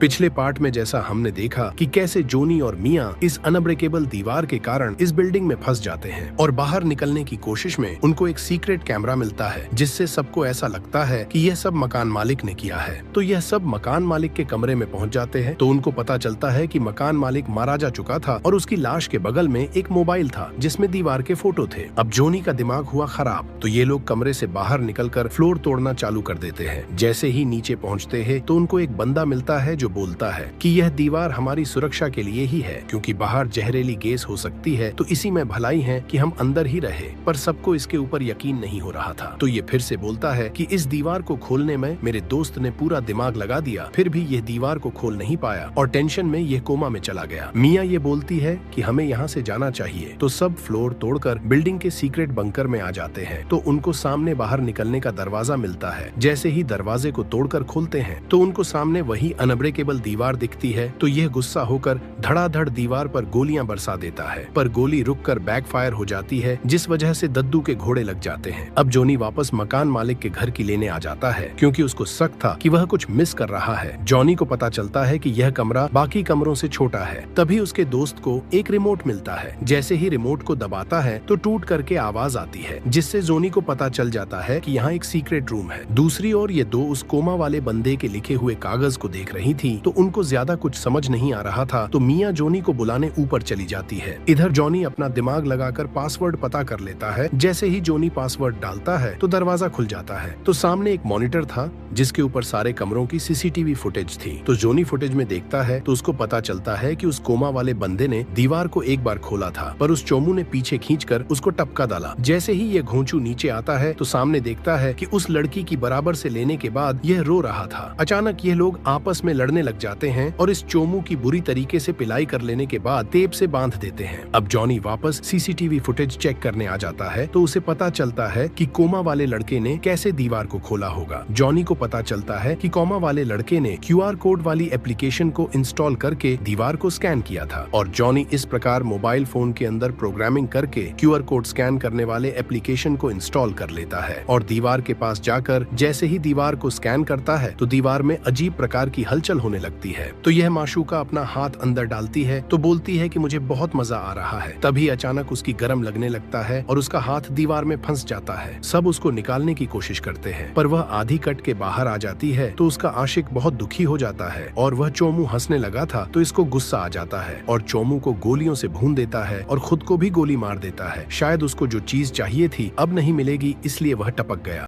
पिछले पार्ट में जैसा हमने देखा कि कैसे जोनी और मिया इस अनब्रेकेबल दीवार के कारण इस बिल्डिंग में फंस जाते हैं और बाहर निकलने की कोशिश में उनको एक सीक्रेट कैमरा मिलता है जिससे सबको ऐसा लगता है कि यह सब मकान मालिक ने किया है। तो यह सब मकान मालिक के कमरे में पहुंच जाते हैं तो उनको पता चलता है कि मकान मालिक मारा जा चुका था और उसकी लाश के बगल में एक मोबाइल था जिसमें दीवार के फोटो थे। अब जोनी का दिमाग हुआ खराब तो ये लोग कमरे से बाहर निकलकर फ्लोर तोड़ना चालू कर देते हैं। जैसे ही नीचे पहुंचते हैं तो उनको एक बंदा मिलता है जो बोलता है कि यह दीवार हमारी सुरक्षा के लिए ही है क्योंकि बाहर जहरीली गैस हो सकती है, तो इसी में भलाई है कि हम अंदर ही रहे। पर सबको इसके ऊपर यकीन नहीं हो रहा था तो ये फिर से बोलता है कि इस दीवार को खोलने में मेरे दोस्त ने पूरा दिमाग लगा दिया, फिर भी यह दीवार को खोल नहीं पाया और टेंशन में यह कोमा में चला गया। मिया ये बोलती है कि हमें यहाँ से जाना चाहिए तो सब फ्लोर तोड़कर बिल्डिंग के सीक्रेट बंकर में आ जाते हैं। तो उनको सामने बाहर निकलने का दरवाजा मिलता है। जैसे ही दरवाजे को तोड़कर खोलते हैं तो उनको सामने वही अनब्रेकेबल दीवार दिखती है। तो यह गुस्सा होकर धड़ाधड़ दीवार पर गोलियां बरसा देता है, पर गोली रुककर बैकफायर हो जाती है जिस वजह से दद्दू के घोड़े लग जाते हैं। अब जोनी वापस मकान मालिक के घर की लेने आ जाता है क्योंकि उसको शक था कि वह कुछ मिस कर रहा है। जॉनी को पता चलता है कि यह कमरा बाकी कमरों से छोटा है। तभी उसके दोस्त को एक रिमोट मिलता है। जैसे ही रिमोट को दबाता है तो टूट करके आवाज आती है जिससे जोनी को पता चल जाता है कि यहाँ एक सीक्रेट रूम है। दूसरी ओर ये दो उस कोमा वाले बंदे के लिखे हुए कागज को देख रही थी तो उनको ज्यादा कुछ समझ नहीं आ रहा था तो मिया जोनी को बुलाने ऊपर चली जाती है। इधर जॉनी अपना दिमाग लगाकर पासवर्ड पता कर लेता है। जैसे ही जोनी पासवर्ड डालता है तो दरवाजा खुल जाता है। तो सामने एक मॉनिटर था जिसके ऊपर सारे कमरों की सीसीटीवी फुटेज थी। तो जोनी फुटेज में देखता है तो उसको पता चलता है कि उस कोमा वाले बंदे ने दीवार को एक बार खोला था पर उस चोमू ने पीछे खींचकर उसको टपका डाला। जैसे ही ये घोंचू नीचे आता है तो सामने देखता है कि उस लड़की की बराबर से लेने के बाद यह रो रहा था। अचानक ये लोग आपस में लड़ने लग जाते हैं और इस चोमू की बुरी तरीके से पिलाई कर लेने के बाद टेप से बांध देते हैं। अब जॉनी वापस सीसीटीवी फुटेज चेक करने आ जाता है तो उसे पता चलता है कि कोमा वाले लड़के ने कैसे दीवार को खोला होगा। जॉनी को पता चलता है कि कोमा वाले लड़के ने क्यूआर कोड वाली एप्लीकेशन को इंस्टॉल करके दीवार को स्कैन किया था और जॉनी इस प्रकार मोबाइल फोन के अंदर प्रोग्रामिंग करके क्यूआर कोड स्कैन करने वाले एप्लीकेशन को इंस्टॉल कर लेता है और दीवार के पास जाकर जैसे ही दीवार को स्कैन करता है तो दीवार में अजीब प्रकार की हलचल होने लगती है। तो यह माशूका अपना हाथ अंदर डालती है तो बोलती है कि मुझे बहुत मजा आ रहा है। तभी अचानक उसकी गर्म लगने लगता है और उसका हाथ दीवार में फंस जाता है। सब उसको निकालने की कोशिश करते हैं पर वह आधी कट के बाहर आ जाती है तो उसका आशिक बहुत दुखी हो जाता है और वह चोमू हंसने लगा था तो इसको गुस्सा आ जाता है और चोमू को गोलियों से भून देता है और खुद को भी गोली मार देता है। शायद उसको जो चीज चाहिए थी अब नहीं मिलेगी इसलिए वह टपक गया।